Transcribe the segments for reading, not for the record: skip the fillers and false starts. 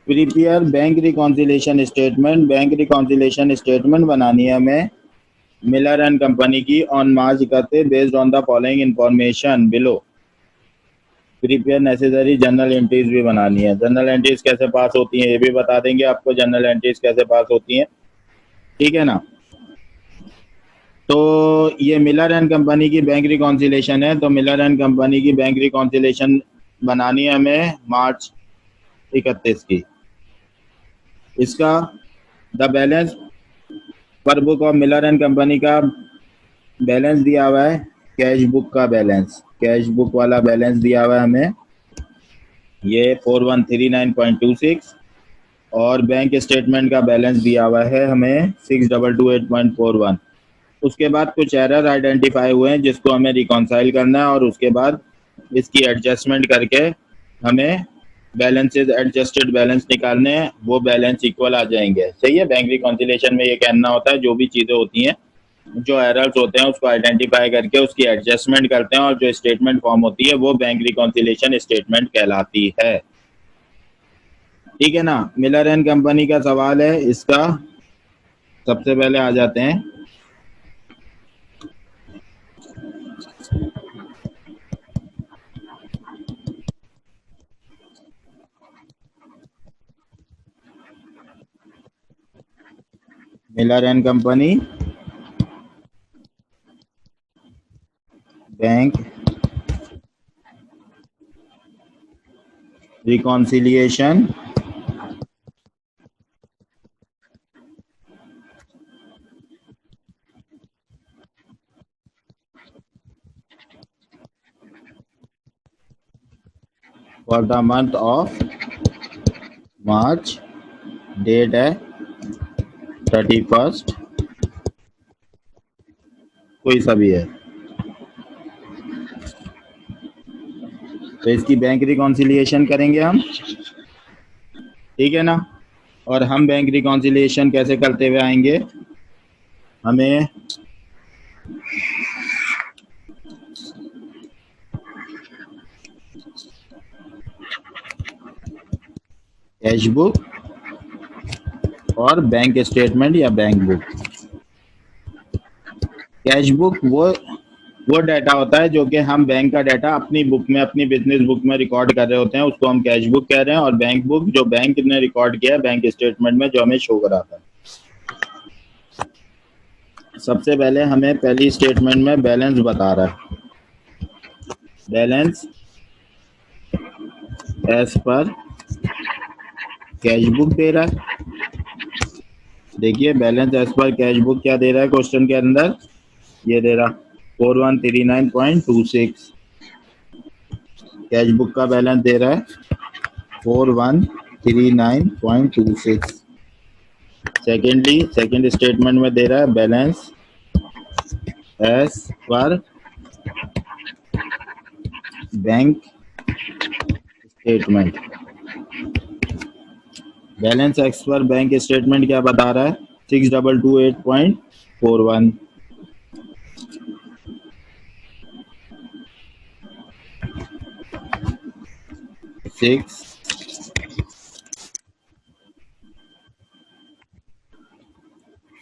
Prepare bank reconciliation statement. Bank reconciliation statement बनानी है हमें मिलर एंड कंपनी की on March 31 based on the following information below. Prepare necessary journal entries भी बनानी है। Journal entries कैसे पास होती हैं ये भी बता देंगे आपको, जर्नल एंट्रीज कैसे पास होती हैं, ठीक है ना। तो ये मिलर एंड कंपनी की बैंक रिकॉन्सिलेशन है, तो मिलर एंड कंपनी की बैंक रिकॉन्सिलेशन बनानी है हमें मार्च 31 की। इसका द बैलेंस पर book of Miller and company का बैलेंस दिया हुआ है, कैश बुक का बैलेंस, कैश बुक वाला बैलेंस दिया हुआ है हमें, ये 4139.26, और बैंक स्टेटमेंट का बैलेंस दिया हुआ है हमें 6228.41। उसके बाद कुछ एरर आइडेंटिफाई हुए हैं जिसको हमें रिकॉन्साइल करना है, और उसके बाद इसकी एडजस्टमेंट करके हमें बैलेंसेज एडजस्टेड बैलेंस निकालने हैं, वो बैलेंस इक्वल आ जाएंगे। सही है। बैंक रिकॉन्सिलेशन में ये कहना होता है जो भी चीज़ें होती हैं, जो एरर्स होते हैं उसको आइडेंटिफाई करके उसकी एडजस्टमेंट करते हैं, और जो स्टेटमेंट फॉर्म होती है वो बैंक रिकॉन्सिलेशन स्टेटमेंट कहलाती है, ठीक है ना। मिलर एंड कंपनी का सवाल है, इसका सबसे पहले आ जाते हैं। Miller and company bank reconciliation for the month of March, date है 31, कोई सा भी है, तो इसकी बैंक रिकॉन्सिलिएशन करेंगे हम, ठीक है ना। और हम बैंक रिकॉन्सिलिएशन कैसे करते हुए आएंगे, हमें कैश बुक और बैंक स्टेटमेंट या बैंक बुक। कैश बुक वो डाटा होता है जो कि हम बैंक का डाटा अपनी बुक में, अपनी बिजनेस बुक में रिकॉर्ड कर रहे होते हैं, उसको हम कैश बुक कह रहे हैं। और बैंक बुक जो बैंक ने रिकॉर्ड किया है बैंक स्टेटमेंट में, जो हमें शो कराता है। सबसे पहले हमें पहली स्टेटमेंट में बैलेंस बता रहा है, balance as per cash book दे रहा है। देखिए balance as per cash book क्या दे रहा है क्वेश्चन के अंदर, ये दे रहा 4139.26, कैश बुक का बैलेंस दे रहा है 4139.26। सेकेंडली, सेकेंड स्टेटमेंट में दे रहा है balance as per bank statement. Balance as per bank statement क्या बता रहा है, 6228.41। सिक्स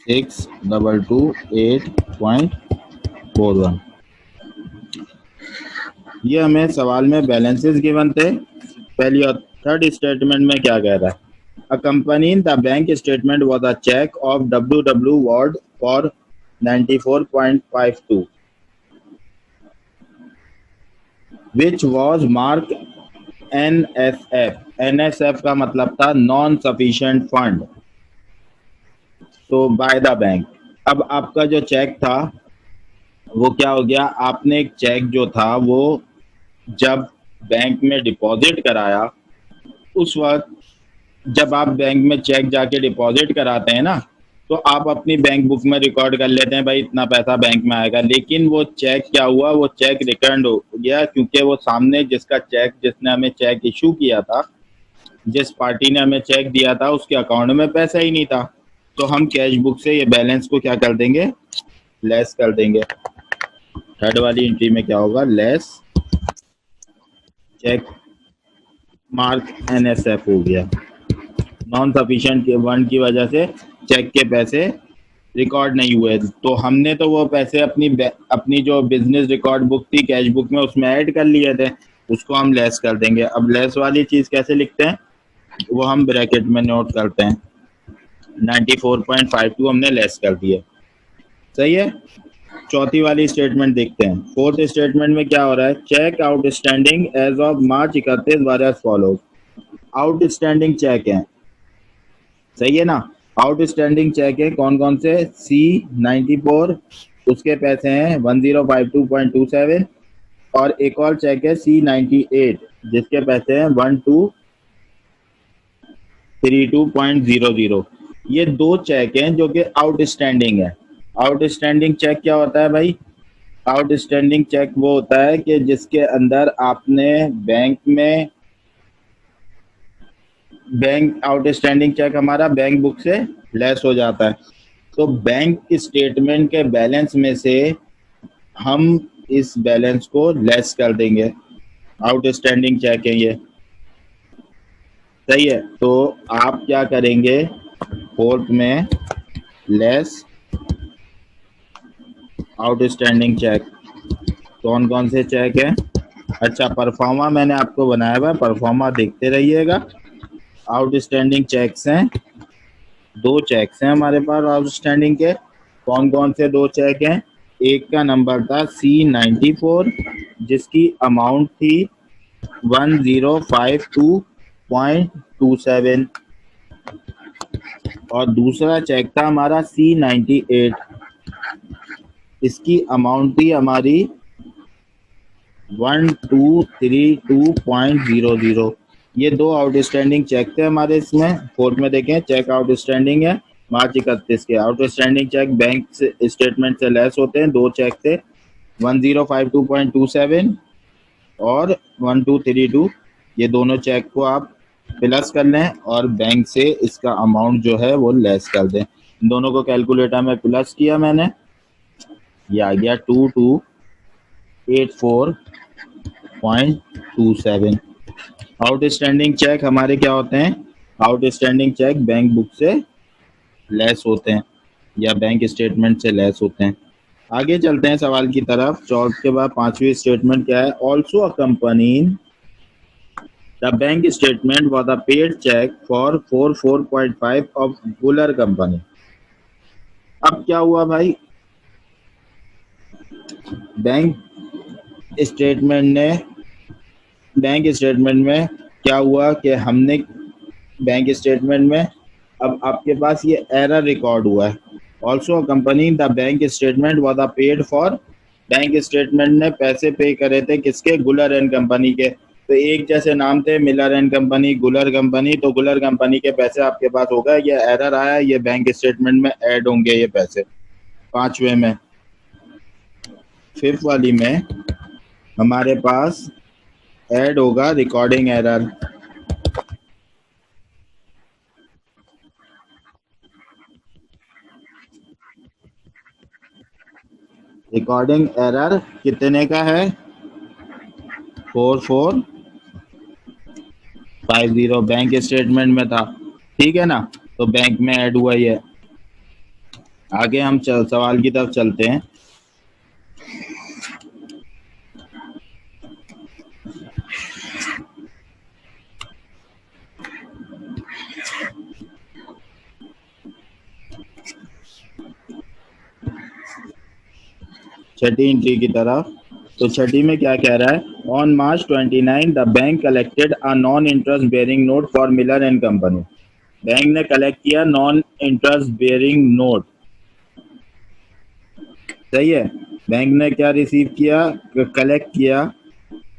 6228.41। ये हमें सवाल में बैलेंसेस गिवन थे। पहली और थर्ड स्टेटमेंट में क्या कह रहा है, accompanying the bank statement was a check of WW Ward for 94.52 which was marked NSF। NSF का मतलब था नॉन सफिशिएंट फंड, तो बाय द बैंक। अब आपका जो चेक था वो क्या हो गया, आपने एक चेक जो था वो जब बैंक में डिपॉजिट कराया, उस वक्त जब आप बैंक में चेक जाके डिपॉजिट कराते हैं ना, तो आप अपनी बैंक बुक में रिकॉर्ड कर लेते हैं भाई इतना पैसा बैंक में आएगा, लेकिन वो चेक क्या हुआ, वो चेक रिटर्न हो गया, क्योंकि वो सामने जिसका चेक, जिसने हमें चेक इशू किया था, जिस पार्टी ने हमें चेक दिया था, उसके अकाउंट में पैसा ही नहीं था। तो हम कैश बुक से ये बैलेंस को क्या कर देंगे, लेस कर देंगे। थर्ड वाली एंट्री में क्या होगा, लेस चेक मार्क NSF हो गया। नॉन सफिशिएंट के वन की वजह से चेक के पैसे रिकॉर्ड नहीं हुए। तो हमने तो वो पैसे अपनी जो बिजनेस रिकॉर्ड बुक थी कैश बुक में उसमें ऐड कर लिए थे, उसको हम लेस कर देंगे। अब लेस वाली चीज कैसे लिखते हैं वो हम ब्रैकेट में नोट करते हैं। 94.52 हमने लेस कर दिया, सही है। चौथी वाली स्टेटमेंट देखते हैं। फोर्थ स्टेटमेंट में क्या हो रहा है, cheque outstanding as of March 31 were as follows. Outstanding cheque है, सही है ना। आउटस्टैंडिंग चेक है कौन कौन से, C94 उसके पैसे हैं 1052.27 और एक और चेक है C98 जिसके पैसे हैं 1232.00। ये दो चेक हैं जो कि आउटस्टैंडिंग है। आउटस्टैंडिंग चेक क्या होता है भाई, आउटस्टैंडिंग चेक वो होता है कि जिसके अंदर आपने बैंक आउटस्टैंडिंग चेक हमारा बैंक बुक से लेस हो जाता है। तो बैंक स्टेटमेंट के बैलेंस में से हम इस बैलेंस को लेस कर देंगे। आउटस्टैंडिंग चेक है ये, सही है। तो आप क्या करेंगे, फोर्थ में लेस आउटस्टैंडिंग चेक। कौन कौन से चेक है, अच्छा परफॉर्मा मैंने आपको बनाया हुआ है, परफॉर्मा देखते रहिएगा। आउटस्टैंडिंग चेक्स हैं, दो चेक्स हैं हमारे पास आउटस्टैंडिंग के। कौन कौन से दो चेक हैं, एक का नंबर था C94 जिसकी अमाउंट थी 1052.27 और दूसरा चेक था हमारा C98, इसकी अमाउंट थी हमारी 1232.00। ये दो आउटस्टैंडिंग चेक थे हमारे इसमें। फोर्थ में देखें चेक आउटस्टैंडिंग है मार्च 31 के। आउटस्टैंडिंग चेक बैंक स्टेटमेंट से लेस होते हैं, दो चेक थे 1052.27 और 1232। ये दोनों चेक को आप प्लस कर लें और बैंक से इसका अमाउंट जो है वो लेस कर दें। इन दोनों को कैलकुलेटर में प्लस किया मैंने, ये आ गया 2284.27। आउटस्टैंडिंग चेक हमारे क्या होते हैं, आउटस्टैंडिंग चेक बैंक बुक से लेस होते हैं या बैंक स्टेटमेंट से लेस होते हैं। आगे चलते हैं सवाल की तरफ। चौथ के बाद पांचवी स्टेटमेंट क्या है, also accompany the bank statement for the paid cheque for 44.5 of गुलर कंपनी। अब क्या हुआ भाई, बैंक स्टेटमेंट में क्या हुआ कि हमने बैंक स्टेटमेंट में अब आपके पास ये एरर रिकॉर्ड हुआ है। Also company the bank statement was paid for, bank statement ने पैसे पे करे थे किसके, गुलर एंड कंपनी के। तो एक जैसे नाम थे, मिलर एंड कंपनी, गुलर कंपनी, तो गुलर कंपनी के पैसे आपके पास हो गए, ये एरर आया, ये बैंक स्टेटमेंट में ऐड होंगे ये पैसे। पांचवे में, फिफ्थ वाली में हमारे पास ऐड होगा रिकॉर्डिंग एरर। रिकॉर्डिंग एरर कितने का है, 4450 बैंक स्टेटमेंट में था, ठीक है ना। तो बैंक में ऐड हुआ ही है। आगे हम सवाल की तरफ चलते हैं। छठी एंट्री की तरफ। तो छठी में क्या कह रहा है, on March 29 the bank collected a non interest bearing note for Miller and company. Bank ने कलेक्ट किया नॉन इंटरेस्ट बेयरिंग नोट, सही है। बैंक ने क्या रिसीव किया, कलेक्ट किया,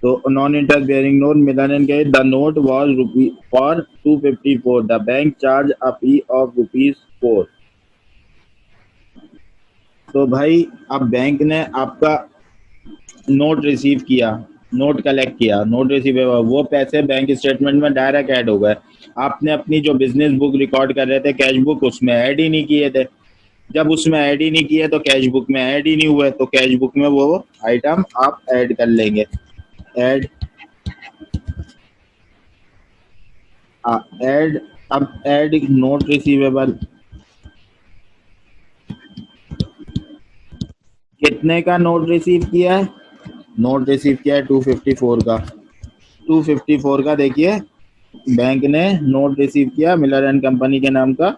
तो non interest bearing note Miller and K, the note was rupee for 254, the bank charge a fee of ₹4। तो भाई अब बैंक ने आपका नोट रिसीव किया, नोट कलेक्ट किया, नोट रिसीव हुआ, वो पैसे बैंक स्टेटमेंट में डायरेक्ट ऐड हो गए। आपने अपनी जो बिजनेस बुक रिकॉर्ड कर रहे थे कैश बुक, उसमें ऐड ही नहीं किए थे। जब उसमें ऐड ही नहीं किए तो कैश बुक में ऐड ही नहीं हुए, तो कैश बुक में वो आइटम आप ऐड कर लेंगे। ऐड अब ऐड नोट रिसीवेबल, कितने का नोट रिसीव किया है? नोट रिसीव किया है 254 का। 254 का देखिए, बैंक ने नोट रिसीव किया मिलर एंड कंपनी के नाम का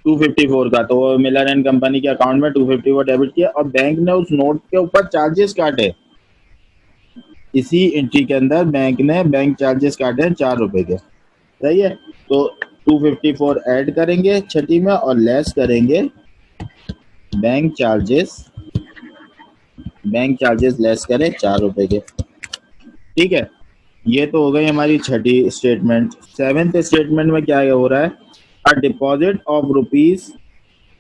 254 का, तो वो मिलर एंड कंपनी के अकाउंट में 254 डेबिट किया और बैंक ने उस नोट के ऊपर चार्जेस काटे। इसी एंट्री के अंदर बैंक ने बैंक चार्जेस काटे हैं 4 रुपए के। सही है, तो 254 ऐड करेंगे छठी में और लेस करेंगे bank charges. Bank charges less करें 4 रुपए के। ठीक है, ये तो हो गई हमारी छठी स्टेटमेंट। सेवेंथ स्टेटमेंट में क्या हो रहा है? A deposit of rupees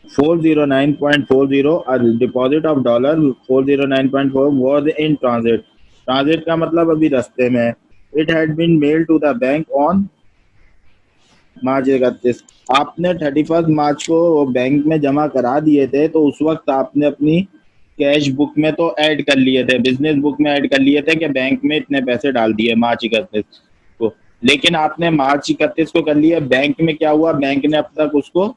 409.40, a deposit of dollar 409.4 was in transit. Transit का मतलब अभी रास्ते में। It had been mail to the bank on March 31। आपने 31 मार्च को वो बैंक में जमा करा दिए थे, तो उस वक्त आपने अपनी कैश बुक में तो ऐड कर लिए थे, बिजनेस बुक में ऐड कर लिए थे कि बैंक में इतने पैसे डाल दिए मार्च 31 को। लेकिन आपने मार्च 31 को कर लिया, बैंक में क्या हुआ? बैंक ने अब तक उसको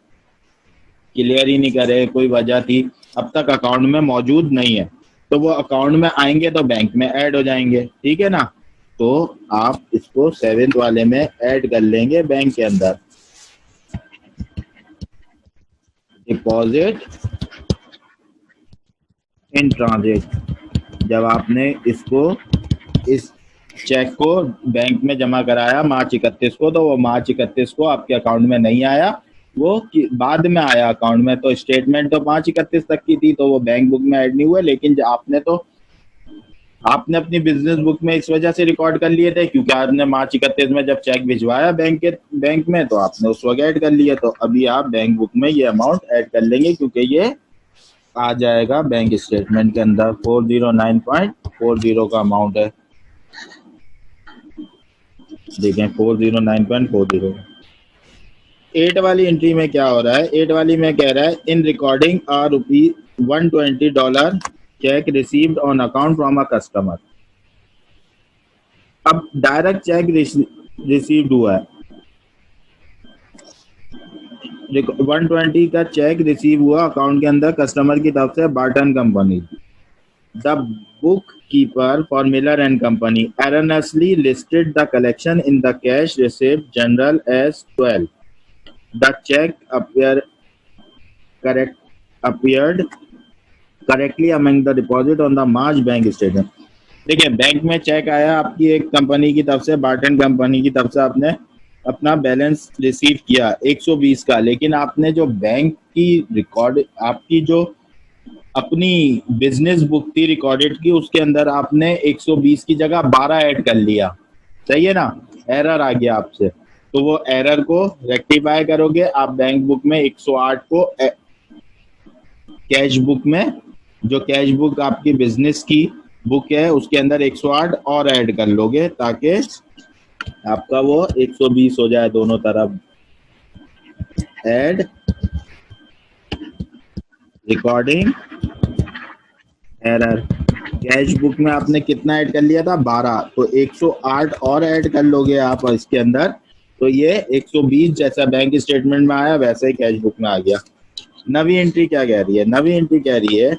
क्लियर ही नहीं करे, कोई वजह थी, अब तक अकाउंट में मौजूद नहीं है। तो वो अकाउंट में आएंगे तो बैंक में ऐड हो जाएंगे। ठीक है ना? तो आप इसको सेवेंथ वाले में ऐड कर लेंगे बैंक के अंदर। डिपॉजिट इन ट्रांजिट, जब आपने इसको इस चेक को बैंक में जमा कराया मार्च 31 को, तो वो मार्च 31 को आपके अकाउंट में नहीं आया, वो बाद में आया अकाउंट में। तो स्टेटमेंट तो 5/31 तक की थी, तो वो बैंक बुक में ऐड नहीं हुआ। लेकिन आपने अपनी बिजनेस बुक में इस वजह से रिकॉर्ड कर लिए थे क्योंकि आपने मार्च 31 में जब चेक भिजवाया बैंक में, तो आपने उस वक्त ऐड कर लिया। तो अभी आप बैंक बुक में ये अमाउंट ऐड कर लेंगे क्योंकि ये आ जाएगा बैंक स्टेटमेंट के अंदर। 409.40 का अमाउंट है। देखें 409.40। 8 वाली एंट्री में क्या हो रहा है? 8 वाली में कह रहा है in recording a $120 cheque received on account from a customer. अब डायरेक्ट चेक रिसीव्ड हुआ है, 120 का चेक रिसीव हुआ अकाउंट के अंदर कस्टमर की तरफ से Barton company. The book keeper for Miller and company erroneously listed the collection in the cash receipt general as 12. The check appeared correctly among the deposit on the March bank statement. देखिए, bank में check आया आपकी एक company की तरफ से, Barton company की तरफ से, आपने अपना बैलेंस रिसीव किया 120 का। लेकिन आपने जो बैंक की रिकॉर्ड, आपकी जो अपनी बिजनेस बुक थी रिकॉर्डेड की, उसके अंदर आपने 120 की जगह 12 ऐड कर लिया। सही है ना? एरर आ गया आपसे, तो वो एरर को रेक्टिफाई करोगे आप बैंक बुक में 108 को कैश बुक में, जो कैश बुक आपकी बिजनेस की बुक है उसके अंदर 108 और ऐड कर लोगे ताकि आपका वो 120 हो जाए दोनों तरफ। Add recording error. Cash book में आपने कितना ऐड कर लिया था? 12, तो 108 और ऐड कर लोगे आप इसके अंदर, तो ये 120 जैसा बैंक स्टेटमेंट में आया वैसे ही कैश बुक में आ गया। नवी एंट्री क्या कह रही है? नवी एंट्री कह रही है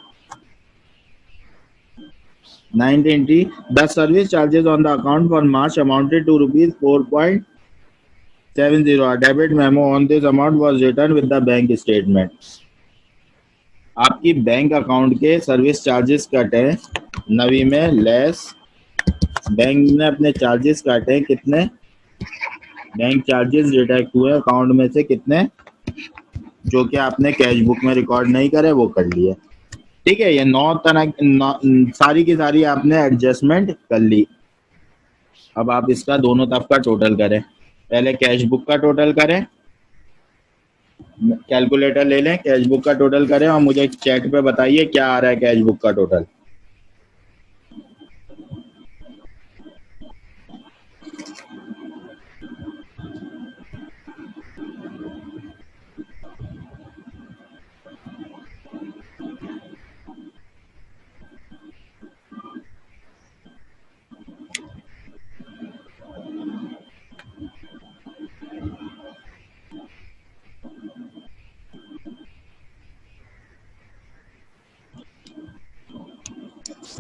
9th entry, the service charges on the account for March amounted to rupees 4.70। A debit memo on this amount was written with the bank statement. आपकी बैंक अकाउंट के सर्विस चार्जेस कटे नवी में लेस, बैंक ने अपने charges काटे कितने? Bank charges deduct हुए account में से कितने, जो कि आपने कैश बुक में रिकॉर्ड नहीं करे, वो कर लिए। ठीक है, ये 9 तरह सारी की सारी आपने एडजस्टमेंट कर ली। अब आप इसका दोनों तरफ का टोटल करें। पहले कैश बुक का टोटल करें, कैलकुलेटर ले लें, कैश बुक का टोटल करें और मुझे चैट पे बताइए क्या आ रहा है कैश बुक का टोटल।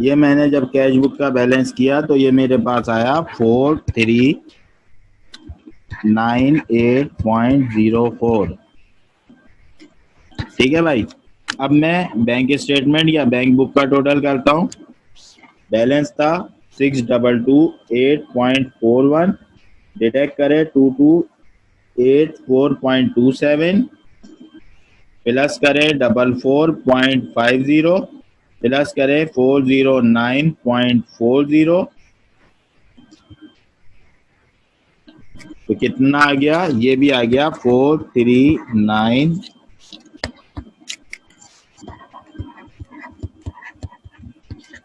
ये मैंने जब कैश बुक का बैलेंस किया तो ये मेरे पास आया 4398.04। ठीक है भाई। अब मैं बैंक स्टेटमेंट या बैंक बुक का टोटल करता हूँ। बैलेंस था 6228.41, डिडक्ट करे 2284.27, प्लस करे 44.50, प्लस करे 409.40, तो कितना आ गया? ये भी आ गया 439।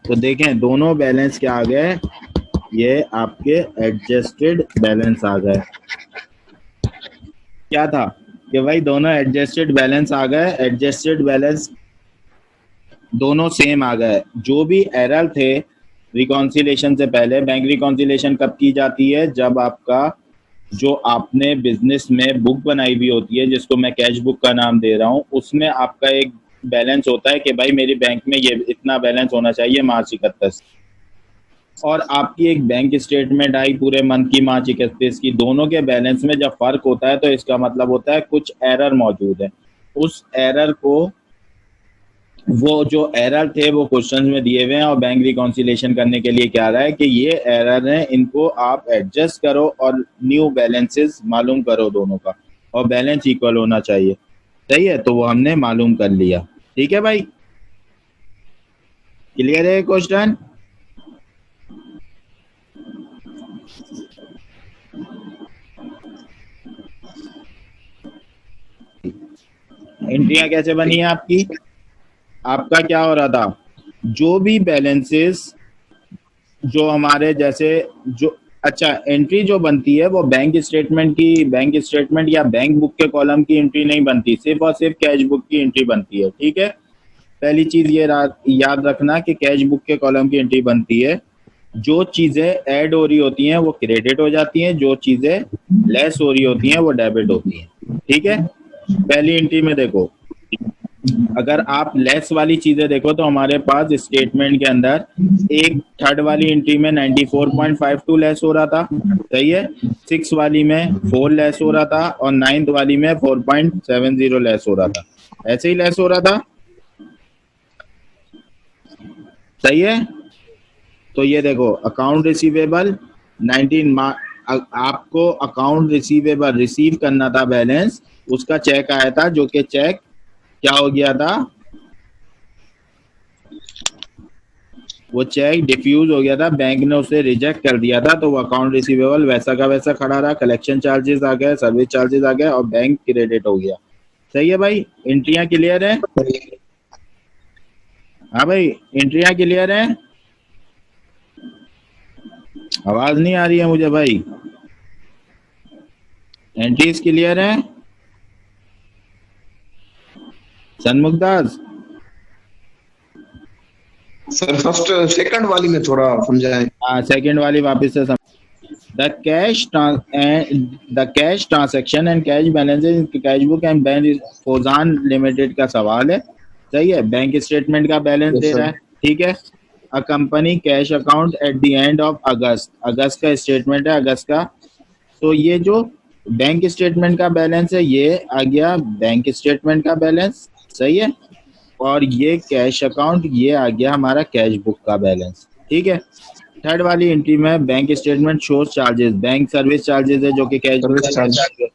तो देखें दोनों बैलेंस क्या आ गए, ये आपके एडजस्टेड बैलेंस आ गए। क्या था कि भाई दोनों एडजस्टेड बैलेंस आ गए, एडजस्टेड बैलेंस दोनों सेम आ गए। जो भी एरर थे रिकॉन्सिलेशन से पहले, बैंक रिकॉन्सिलेशन कब की जाती है? जब आपका जो आपने बिजनेस में बुक बनाई हुई होती है, जिसको मैं कैश बुक का नाम दे रहा हूँ, उसमें आपका एक बैलेंस होता है कि भाई मेरी बैंक में ये इतना बैलेंस होना चाहिए मार्च 31, और आपकी एक बैंक स्टेटमेंट आई पूरे मंथ की मार्च 31 की। दोनों के बैलेंस में जब फर्क होता है तो इसका मतलब होता है कुछ एरर मौजूद है। उस एरर को, वो जो एरर थे वो क्वेश्चन में दिए हुए हैं, और बैंक रिकॉन्सिलेशन करने के लिए क्या रहा है कि ये एरर है, इनको आप एडजस्ट करो और न्यू बैलेंसेस मालूम करो दोनों का, और बैलेंस इक्वल होना चाहिए। सही है, तो वो हमने मालूम कर लिया। ठीक है भाई, क्लियर है क्वेश्चन? एंट्रियां कैसे बनी है आपकी? आपका क्या हो रहा था, जो भी बैलेंसेस जो हमारे जैसे जो, अच्छा एंट्री जो बनती है वो बैंक स्टेटमेंट की, बैंक स्टेटमेंट या बैंक बुक के कॉलम की एंट्री नहीं बनती, सिर्फ और सिर्फ कैश बुक की एंट्री बनती है। ठीक है, पहली चीज ये याद रखना कि कैश बुक के कॉलम की एंट्री बनती है। जो चीजें ऐड हो रही होती हैं वो क्रेडिट हो जाती हैं, जो चीजें लेस हो रही होती हैं वो डेबिट होती हैं। ठीक है, पहली एंट्री में देखो, अगर आप लेस वाली चीजें देखो तो हमारे पास स्टेटमेंट के अंदर एक थर्ड वाली एंट्री में 94.52 लेस हो रहा था, सही है, 6 वाली में 4 लेस हो रहा था, और 9th वाली में 4.70 लेस हो रहा था। ऐसे ही लेस हो रहा था, सही है। तो ये देखो अकाउंट रिसीवेबल 19 आपको अकाउंट रिसीवेबल रिसीव करना था बैलेंस, उसका चेक आया था, जो कि चेक क्या हो गया था, वो चेक डिफ्यूज हो गया था, बैंक ने उसे रिजेक्ट कर दिया था, तो वो अकाउंट रिसीवेबल वैसा का वैसा खड़ा रहा, कलेक्शन चार्जेस आ गए, सर्विस चार्जेस आ गए, और बैंक क्रेडिट हो गया। सही है भाई, एंट्रियां क्लियर है? हाँ भाई, एंट्रियां क्लियर है? आवाज नहीं आ रही है मुझे भाई। एंट्रीज क्लियर है सन्मुख दास? सर फर्स्ट सेकंड वाली में थोड़ा समझाएं। हाँ, सेकंड वाली वापस से The cash transaction and cash balances in cash book and bank Fauzan limited का सवाल है। सही है, बैंक स्टेटमेंट का बैलेंस यस दे रहा सर। है। ठीक है, a company cash account at the end of August, अगस्त का स्टेटमेंट है, अगस्त का। तो ये जो बैंक स्टेटमेंट का बैलेंस है ये आ गया बैंक स्टेटमेंट का बैलेंस, सही है, और ये कैश अकाउंट ये आ गया हमारा कैश बुक का बैलेंस। ठीक है, थर्ड वाली एंट्री में bank statement shows charges, bank service charges है जो कि कैश बुक सर्विस का चार्ज। चार्ज है।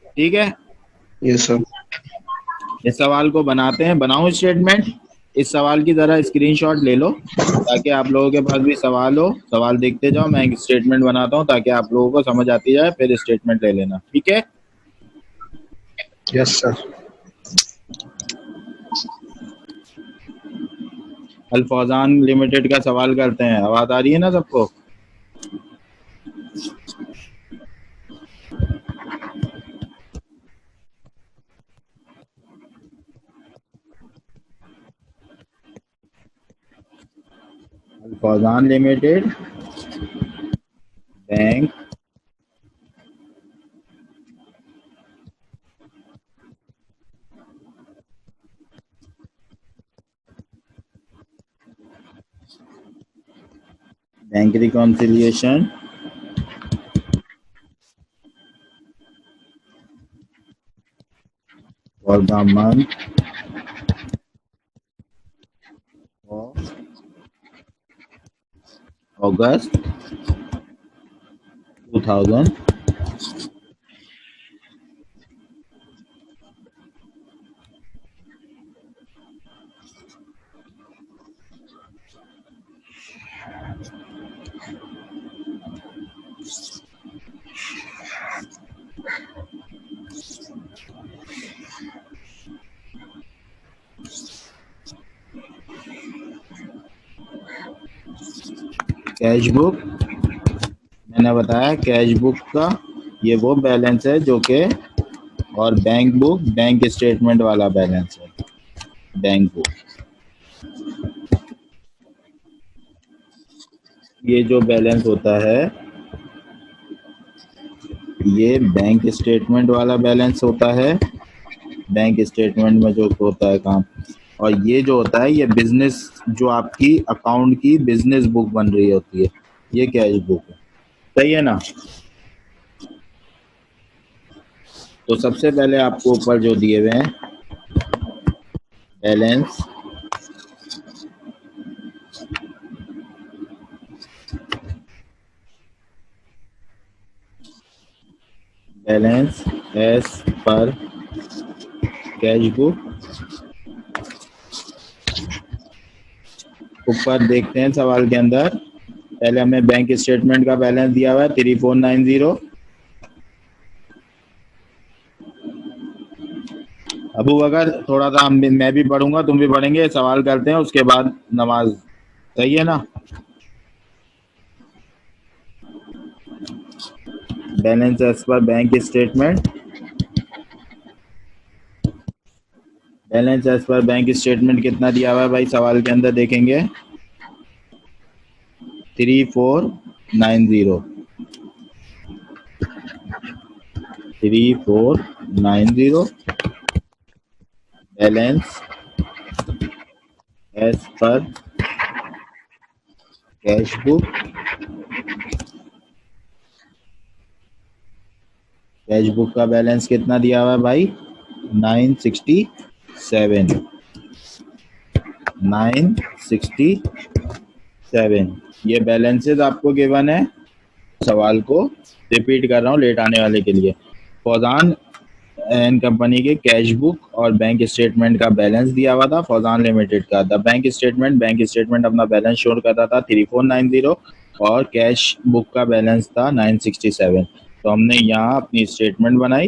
ठीक है, यस सर। इस सवाल को बनाते हैं, बनाओ स्टेटमेंट। इस सवाल की जरा स्क्रीनशॉट ले लो ताकि आप लोगों के पास भी सवाल हो, सवाल देखते जाओ, मैं एक स्टेटमेंट बनाता हूँ ताकि आप लोगों को समझ आती जाए, फिर स्टेटमेंट ले लेना। ठीक है, यस सर। अल्फौजान लिमिटेड का सवाल करते हैं। आवाज आ रही है ना सबको? Alfauzan limited bank bank reconciliation for the month of August 2000 cash book, मैंने बताया कैश बुक का ये वो बैलेंस है जो कि, और बैंक बुक बैंक स्टेटमेंट वाला बैलेंस है, बैंक बुक। ये जो बैलेंस होता है ये बैंक स्टेटमेंट वाला बैलेंस होता है, बैंक स्टेटमेंट में जो होता है काम। और ये जो होता है ये बिजनेस, जो आपकी अकाउंट की बिजनेस बुक बन रही होती है, ये कैश बुक है। सही है ना। तो सबसे पहले आपको ऊपर जो दिए हुए हैं balance as per cash book, ऊपर देखते हैं सवाल के अंदर। पहले हमें बैंक स्टेटमेंट का बैलेंस दिया हुआ है 3490। अबू बकर थोड़ा सा मैं भी पढ़ूंगा तुम भी पढ़ेंगे, सवाल करते हैं उसके बाद नमाज। सही है ना। Balance as per bank statement, balance as per bank statement कितना दिया हुआ है भाई सवाल के अंदर देखेंगे 3490 3490 balance as per cash book, cash book का बैलेंस कितना दिया हुआ है भाई 967 967। ये बैलेंसेस आपको गिवन है, सवाल को रिपीट कर रहा हूँ लेट आने वाले के लिए। फौजान एंड कंपनी के कैश बुक और बैंक स्टेटमेंट का बैलेंस दिया हुआ था फौजान लिमिटेड का। द बैंक स्टेटमेंट अपना बैलेंस शो करता था 3490 और कैश बुक का बैलेंस था 967। तो हमने यहाँ अपनी स्टेटमेंट बनाई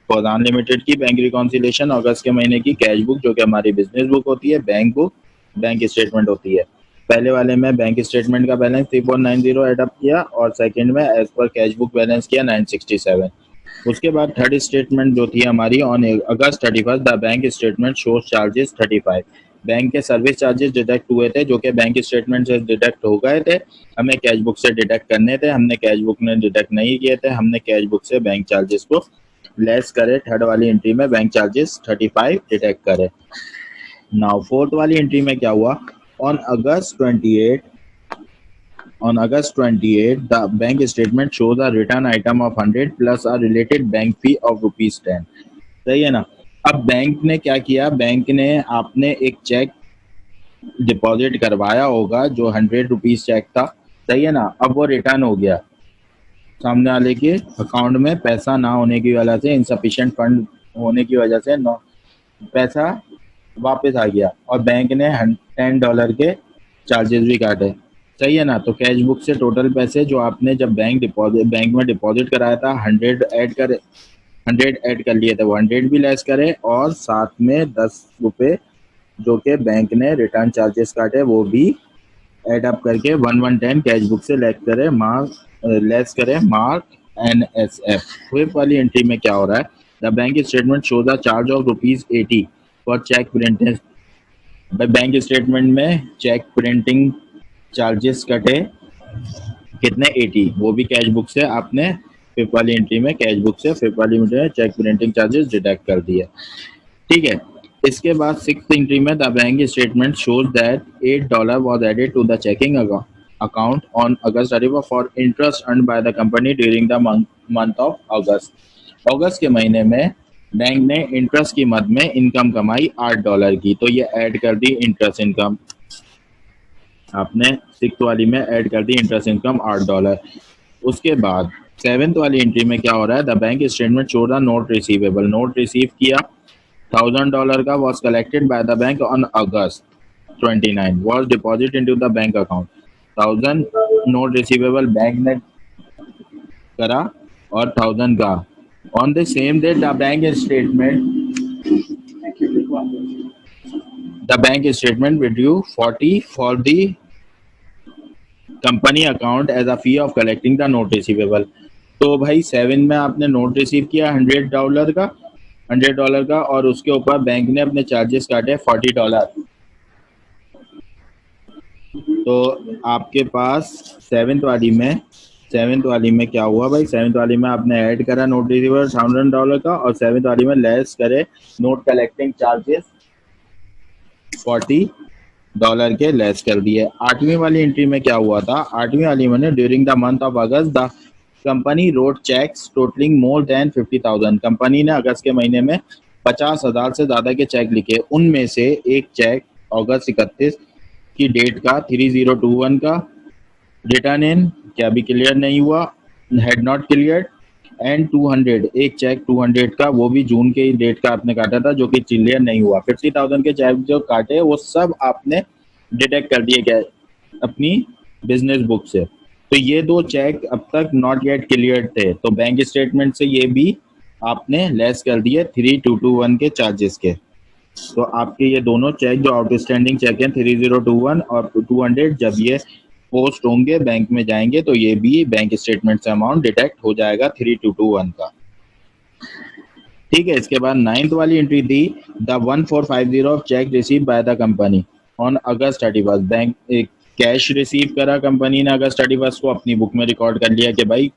फौजान लिमिटेड की बैंक रिकॉन्सिलिएशन अगस्त के महीने की, कैश बुक जो कि हमारी बिजनेस बुक होती है, बैंक बुक बैंक स्टेटमेंट होती है। पहले वाले में बैंक स्टेटमेंट का बैलेंस 3490 एड अप किया और सेकंड में as per cash book balance किया 967। उसके बाद थर्ड स्टेटमेंट जो थी हमारी on August 31 the bank statement shows charges 35। Bank के सर्विस चार्जेस डिडक्ट हुए थे जो कि बैंक स्टेटमेंट से डिडक्ट हो गए थे, हमें कैश बुक से डिडक्ट करने थे, हमने कैश बुक में डिडक्ट नहीं किए थे, हमने कैश बुक से बैंक चार्जेस को लेस करे। थर्ड वाली एंट्री में बैंक चार्जेस 35 डिडक्ट करे। नाउ फोर्थ वाली एंट्री में क्या हुआ, on August 28 the bank statement shows a return item of 100 plus a related bank fee of ₹10। सही है ना। अब बैंक ने क्या किया, बैंक ने आपने एक चेक डिपॉजिट करवाया होगा जो 100 रुपीज चेक था, सही है ना। अब वो रिटर्न हो गया, सामने वाले के अकाउंट में पैसा ना होने की वजह से, इनसफिशिएंट फंड होने की वजह से पैसा वापस आ गया और बैंक ने $10 के चार्जेस भी काटे, सही है ना। तो कैश बुक से टोटल पैसे जो आपने जब बैंक में डिपॉजिट कराया था 100 ऐड कर लिए थे, वो 100 भी लेस करे और साथ में 10 रुपये जो कि बैंक ने रिटर्न चार्जेस काटे वो भी एड अप करके 1110 कैश बुक से लेस करे मार्क NSF। फिफ्थ वाली एंट्री में क्या हो रहा है, the bank statement shows a charge of ₹80 for cheque printing. Bank statement में चेक प्रिंटिंग चार्जेस कटे कितने 80, वो भी कैश बुक से आपने फिफ्थ वाली एंट्री में कैश बुक से फिफ्थ वाली एंट्री में चेक प्रिंटिंग चार्जेस डिडक्ट कर दिए, ठीक है। इसके बाद सिक्स्थ एंट्री में the bank statement shows that $8 was added to the checking account. account on August 31 for interest earned by the company during the month of August. अगस्त के महीने में बैंक ने इंटरेस्ट की मद में इनकम कमाई $8 की, तो ये ऐड कर दी इंटरेस्ट इनकम, आपने सिक्स वाली में ऐड कर दी इंटरेस्ट इनकम $8। उसके बाद सेवेंथ वाली एंट्री में क्या हो रहा है, the bank statement show the note receivable, note receive किया $1000 का, was collected by the bank on August 29, was deposit into the bank account. 1000 note receivable bank ने करा और 1000 का on the same date the bank statement with you 40 for the company account as a fee of collecting the note receivable. तो भाई 7 में आपने note receive किया $100 का और उसके ऊपर बैंक ने अपने चार्जेस काटे $40। तो आपके पास सेवेंथ वाली में क्या हुआ भाई, सेवेंथ वाली में आपने ऐड करा नोट रिसीवेबल $1000 का और सेवेंथ वाली में लेस करे नोट कलेक्टिंग चार्जेस $40 के लेस कर दिए। आठवीं वाली एंट्री में क्या हुआ था, आठवीं वाली में during the month of August the company wrote cheques totalling more than 50,000, company ने अगस्त के महीने में 50,000 से ज्यादा के चेक लिखे। उनमें से एक चेक अगस्त 31 की डेट का 3021 का रिटर्न इन क्या भी क्लियर नहीं हुआ, हैड नॉट क्लियर, एंड 200 एक चेक 200 का वो भी जून के डेट का आपने काटा था जो कि क्लियर नहीं हुआ। 50,000 के चेक जो काटे वो सब आपने डिटेक्ट कर दिए क्या अपनी बिजनेस बुक से। तो ये दो चेक अब तक नॉट येट क्लियर थे, तो बैंक स्टेटमेंट से ये भी आपने लेस कर दिए 3221 के चार्जेस के। तो आपके ये दोनों चेक जो आउटस्टैंडिंग चेक हैं 3021 और 200 जब ये पोस्ट होंगे बैंक में जाएंगे तो ये भी बैंक स्टेटमेंट से अमाउंट डिटेक्ट हो जाएगा 3221 का। ठीक है, इसके बाद नाइन्थ वाली एंट्री थी the 1450 of check receive by the company on August 31, bank cash receive करा कंपनी ने अगस्त 31 को, अपनी बुक में रिकॉर्ड कर लिया कि भाई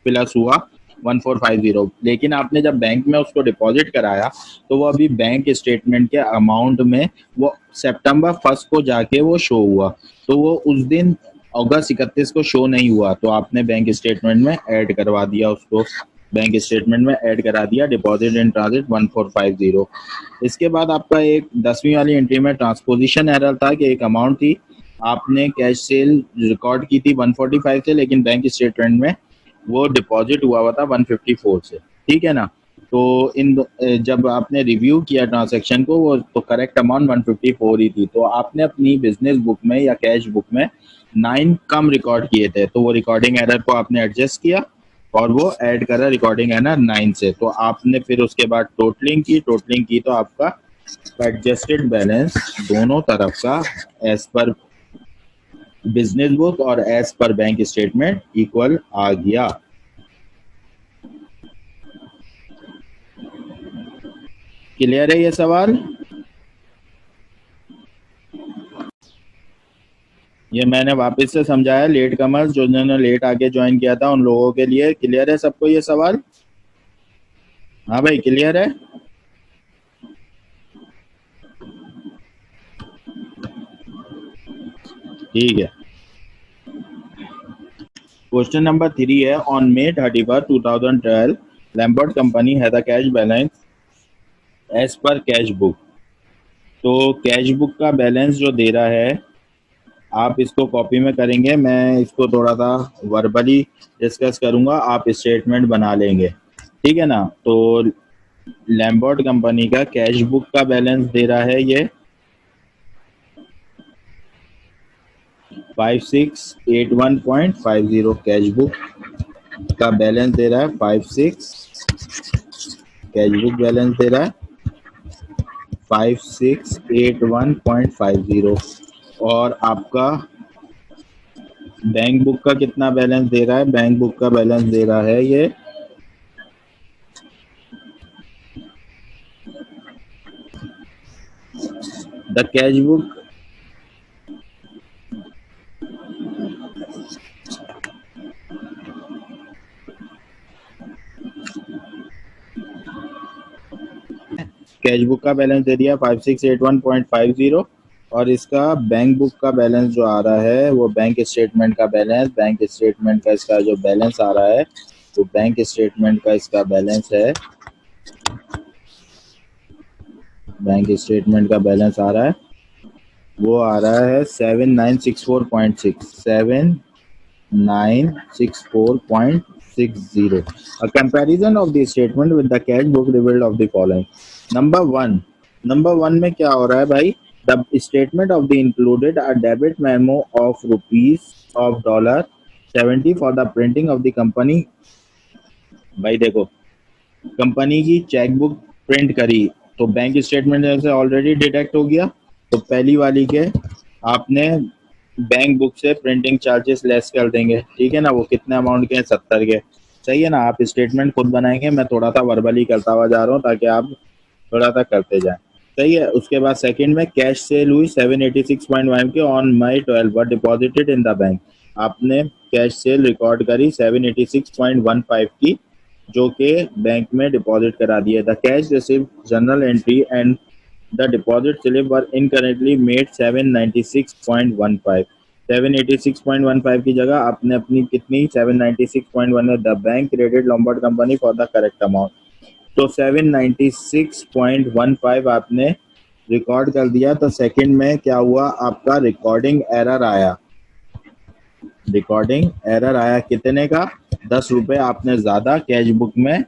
प्लस हुआ 1450, लेकिन आपने जब बैंक में उसको डिपॉजिट कराया तो वो अभी बैंक स्टेटमेंट के अमाउंट में वो सितंबर 1 को जाके वो शो हुआ, तो वो उस दिन अगस्त 31 को शो नहीं हुआ, तो आपने बैंक स्टेटमेंट में ऐड करवा दिया उसको, बैंक स्टेटमेंट में ऐड करा दिया डिपॉजिट इन ट्रांजिट 1450। इसके बाद आपका एक 10वीं वाली एंट्री में ट्रांसपोजिशन एरर था कि एक अमाउंट थी, आपने कैश सेल रिकॉर्ड की थी 145 से, लेकिन बैंक स्टेटमेंट में वो डिपॉजिट हुआ था 154 से। ठीक है ना, तो इन जब आपने रिव्यू किया ट्रांजैक्शन को वो तो करेक्ट अमाउंट 154 ही थी, तो आपने अपनी बिजनेस बुक में या कैश बुक में 9 कम रिकॉर्ड किए थे, तो वो रिकॉर्डिंग एरर को आपने एडजस्ट किया और वो ऐड करा रिकॉर्डिंग एरर 9 से। तो आपने फिर उसके बाद टोटलिंग की तो आपका एडजस्टेड बैलेंस दोनों तरफ का एज पर बिजनेस बुक और as per bank statement equal आ गया। क्लियर है ये सवाल? ये मैंने वापस से समझाया लेट कमर्स जो जिन्होंने लेट आके ज्वाइन किया था उन लोगों के लिए। क्लियर है सबको ये सवाल? हाँ भाई क्लियर है? ठीक है, क्वेश्चन नंबर 3 है on May 31, 2012 Lambert company has a cash balance as per cash book. तो कैश बुक का बैलेंस जो दे रहा है आप इसको कॉपी में करेंगे, मैं इसको थोड़ा सा वर्बली डिस्कस करूंगा, आप स्टेटमेंट बना लेंगे। ठीक है ना, तो लैम्बर्ट कंपनी का कैश बुक का बैलेंस दे रहा है ये 5681.50, कैश बुक का बैलेंस दे रहा है कैश बुक बैलेंस दे रहा है 5681.50 और आपका बैंक बुक का कितना बैलेंस दे रहा है, बैंक बुक का बैलेंस दे रहा है ये the cash book cash book का बैलेंस दे दिया 5681.50 और इसका बैंक बुक का बैलेंस जो आ रहा है वो बैंक स्टेटमेंट का बैलेंस, बैंक स्टेटमेंट का इसका जो बैलेंस आ रहा है तो बैंक स्टेटमेंट का इसका बैलेंस है, बैंक स्टेटमेंट का बैलेंस आ रहा है वो आ रहा है 7964.6, 7964.60. A comparison of the statement with the cash book revealed of the following. Number one में क्या हो रहा है भाई? The statement of the included a debit memo of rupees of $70 for the printing of the company. भाई देखो, company की cheque book print करी तो बैंक स्टेटमेंट से ऑलरेडी डिडक्ट हो गया, तो पहली वाली के आपने बैंक बुक से प्रिंटिंग चार्जेस लेस कर देंगे, ठीक है ना। वो कितने अमाउंट के हैं? 70 के, सही है ना। आप स्टेटमेंट खुद बनाएंगे, मैं थोड़ा सा वर्बली करता हुआ जा रहा हूँ ताकि आप थोड़ा सा करते जाएं, सही है। उसके बाद सेकंड में कैश सेल हुई 786.1 के on May 12 were deposited in the bank. आपने कैश सेल रिकॉर्ड करी 786.15 की, जो कि बैंक में डिपॉजिट करा दिया। The cash receive general entry and the deposit slip were incorrectly made 796.15। 786.15 की जगह आपने अपनी कितनी 796.1 the bank credit Lombard company for the correct amount, तो 796.15 आपने रिकॉर्ड कर दिया। तो सेकंड में क्या हुआ? आपका रिकॉर्डिंग एरर आया, रिकॉर्डिंग एरर आया कितने का? 10 रुपए आपने ज्यादा कैश बुक में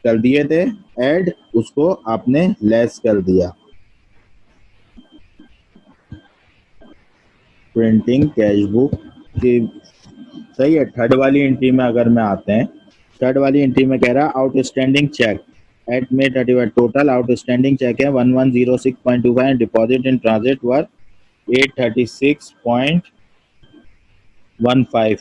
कर दिए थे ऐड, उसको आपने लेस कर दिया। प्रिंटिंग कैश बुक की, सही है। थर्ड वाली एंट्री में अगर मैं आते हैं, थर्ड वाली एंट्री में कह रहा है outstanding cheque at May 31, total outstanding cheque है 1106.25 and deposit in transit were 836.15,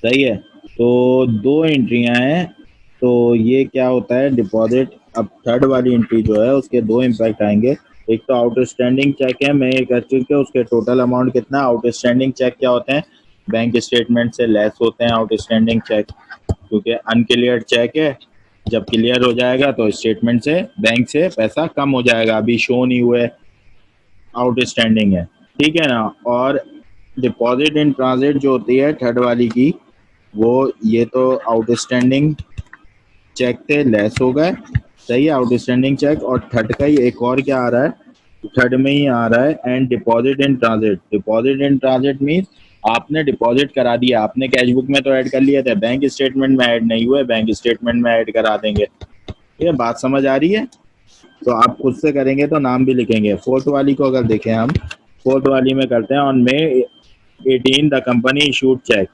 सही है। तो दो एंट्रियां हैं, तो ये क्या होता है डिपॉजिट। अब थर्ड वाली एंट्री जो है उसके दो इम्पैक्ट आएंगे। एक तो आउटस्टैंडिंग चेक है, मैं ये कर चुके उसके टोटल अमाउंट कितना। आउटस्टैंडिंग चेक क्या होते हैं? बैंक स्टेटमेंट से लेस होते हैं आउटस्टैंडिंग चेक, क्योंकि अनक्लियर चेक है। जब क्लियर हो जाएगा तो स्टेटमेंट से बैंक से पैसा कम हो जाएगा, अभी शो नहीं हुए, आउटस्टैंडिंग है, ठीक है ना। और डिपॉजिट इन ट्रांजिट जो होती है थर्ड वाली की, वो ये तो आउटस्टैंडिंग चेक थे लेस हो गए, सही है, आउटस्टैंडिंग चेक। और थर्ड का ही एक और क्या आ रहा है, थर्ड में ही आ रहा है and deposit in transit. Deposit in transit means आपने डिपॉजिट करा दिया, आपने कैश बुक में तो ऐड कर लिया था, बैंक स्टेटमेंट में ऐड नहीं हुए, बैंक स्टेटमेंट में ऐड करा देंगे। ये बात समझ आ रही है? तो आप खुद से करेंगे तो नाम भी लिखेंगे। फोर्थ वाली को अगर देखें हम, फोर्थ वाली में करते हैं on May 18 the company issued cheque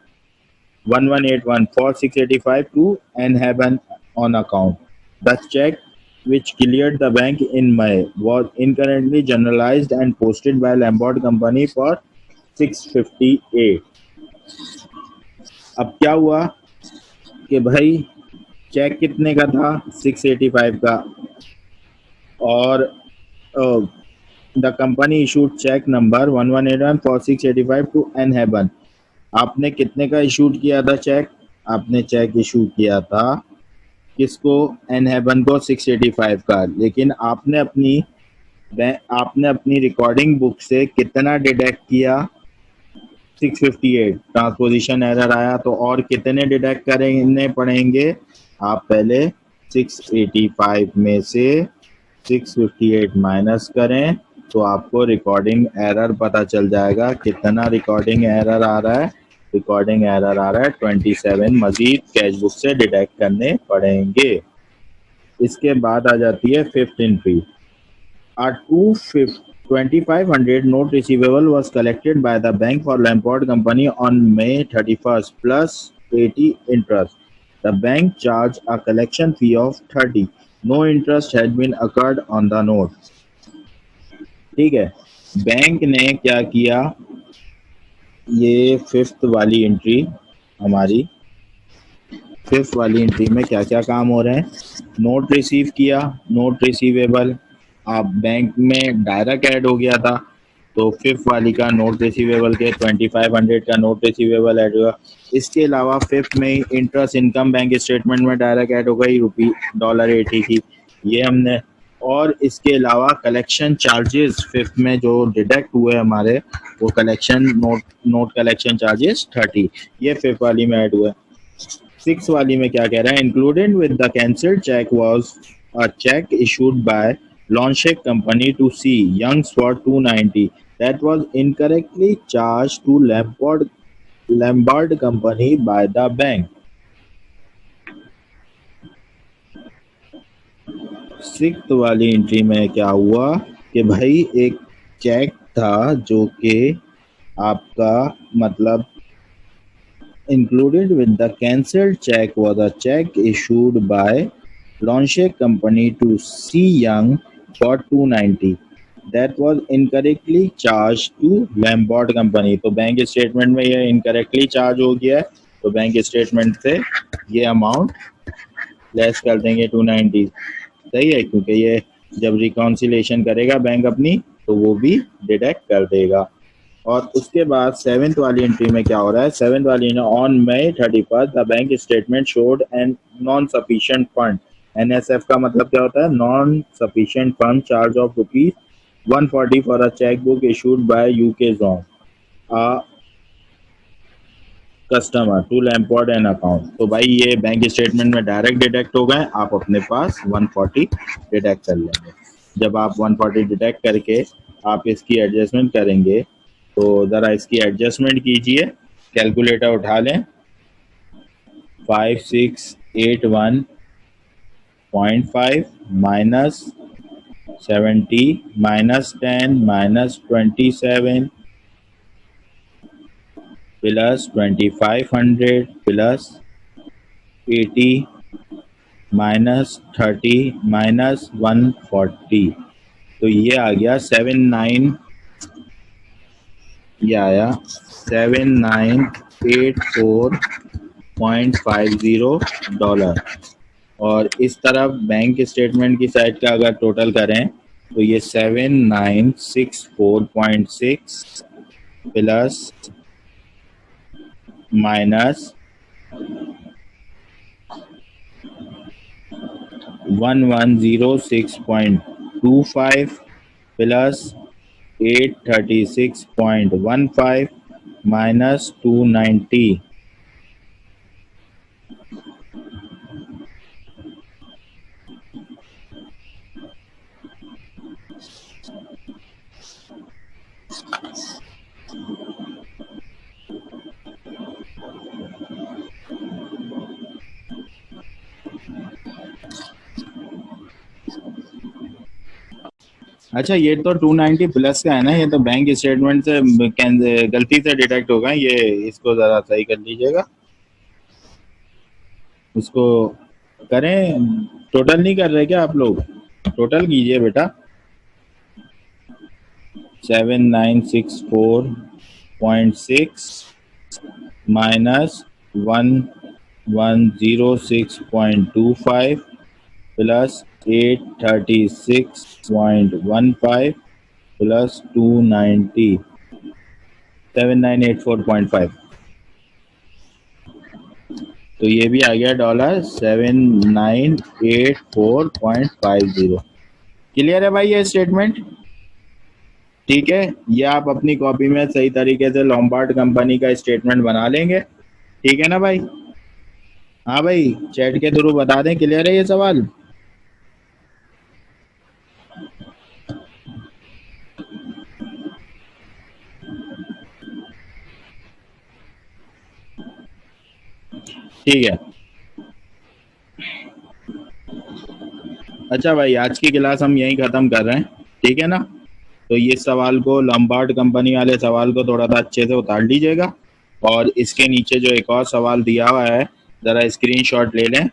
1181 for 685 to NHABAN on account. The check which cleared the bank in May was incorrectly generalized and posted by Lombard Company for 658. अब क्या हुआ कि भाई चेक कितने का था? 685 का, और the company issued cheque number 1181 for 685 to NHABAN। आपने कितने का इशूड किया था चेक? आपने चेक इशू किया था किसको? NHABAN को 685 का। लेकिन आपने अपनी रिकॉर्डिंग बुक से कितना डिडक्ट किया? 658। ट्रांसपोजिशन एरर आया, तो और कितने डिडक्ट करने पड़ेंगे? आप पहले 685 में से 658 माइनस करें तो आपको रिकॉर्डिंग एरर पता चल जाएगा। कितना रिकॉर्डिंग एरर आ रहा है? रिकॉर्डिंग एरर आ रहा है 27 मजीद कैश बुक से डिडक्ट करने पड़ेंगे। इसके बाद आ जाती है fifth entry. 2500 note receivable was collected by the bank for Lamport Company on May 31st plus 80 interest. The bank charged a collection fee of 30. No interest had been occurred on the note. ठीक है, bank ने क्या किया? ये fifth वाली entry हमारी, fifth वाली entry में क्या क्या काम हो रहे हैं? नोट रिसीव किया, नोट रिसीवेबल आप बैंक में डायरेक्ट ऐड हो गया था, तो फिफ्थ वाली का नोट रिसीवेबल के 2500 का नोट रिसीवेबल ऐड हुआ। इसके अलावा फिफ्थ में ही इंटरेस्ट इनकम बैंक स्टेटमेंट में डायरेक्ट ऐड हो गई $80 की, ये हमने। और इसके अलावा कलेक्शन चार्जेस फिफ्थ में जो डिडक्ट हुए हमारे, वो कलेक्शन नोट कलेक्शन चार्जेस 30, ये फिफ्थ वाली में ऐड हुए। सिक्स वाली में क्या कह रहा है, included with the cancelled cheque was a cheque issued by Lonshek company to C Youngs for 290 that was incorrectly charge to Lombard company by the bank. Sixth वाली एंट्री में क्या हुआ कि भाई एक चेक था जो कि आपका मतलब included with the cancelled check was a check issued by Launchek Company to C Young for 290 that was incorrectly charged to Lambert Company। तो बैंक स्टेटमेंट में ये इनकरेक्टली चार्ज हो गया है, तो बैंक स्टेटमेंट से ये अमाउंट लेस कर देंगे 290, सही है, क्योंकि ये जब रिकॉन्सिलेशन करेगा बैंक अपनी तो वो भी डिडक्ट कर देगा। और उसके बाद सेवेंथ वाली एंट्री में क्या हो रहा है, सेवेंथ वाली ने on May 31 the bank statement showed and non sufficient fund. NSF का मतलब क्या होता है, non sufficient fund charge of ₹140 for a cheque book issued by UK John a customer to Lamport an account. तो भाई ये बैंक स्टेटमेंट में direct deduct हो गए, आप अपने पास 140 डिडक्ट कर लेंगे। जब आप 140 डिडक्ट करके आप इसकी एडजस्टमेंट करेंगे तो ज़रा इसकी एडजस्टमेंट कीजिए, कैलकुलेटर उठा लें। 5681.5 minus 70 minus 10 minus 27 plus 2500 plus 80 minus 30 minus 140, तो ये आ गया 79, ये आया 7984.50 डॉलर। और इस तरफ बैंक स्टेटमेंट की साइड का अगर टोटल करें तो ये 7964.6 प्लस माइनस 1106.25 प्लस 836.15 माइनस 290, अच्छा ये तो 290 प्लस का है ना, ये तो बैंक स्टेटमेंट से गलती से डिडक्ट होगा, ये इसको ज़रा सही कर लीजिएगा, इसको करें। टोटल नहीं कर रहे क्या आप लोग, टोटल कीजिए बेटा। 7964.6 माइनस 1106.25 प्लस 836.15 प्लस 290, 7984.5, तो ये भी आ गया $7984.50। क्लियर है भाई ये स्टेटमेंट, ठीक है। ये आप अपनी कॉपी में सही तरीके से लॉम्बार्ड कंपनी का स्टेटमेंट बना लेंगे, ठीक है ना भाई। हाँ भाई चैट के थ्रू बता दें, क्लियर है ये सवाल। ठीक है, अच्छा भाई आज की क्लास हम यहीं ख़त्म कर रहे हैं, ठीक है ना। तो ये सवाल को, लॉम्बार्ड कंपनी वाले सवाल को थोड़ा सा अच्छे से उतार लीजिएगा, और इसके नीचे जो एक और सवाल दिया हुआ है ज़रा स्क्रीनशॉट ले लें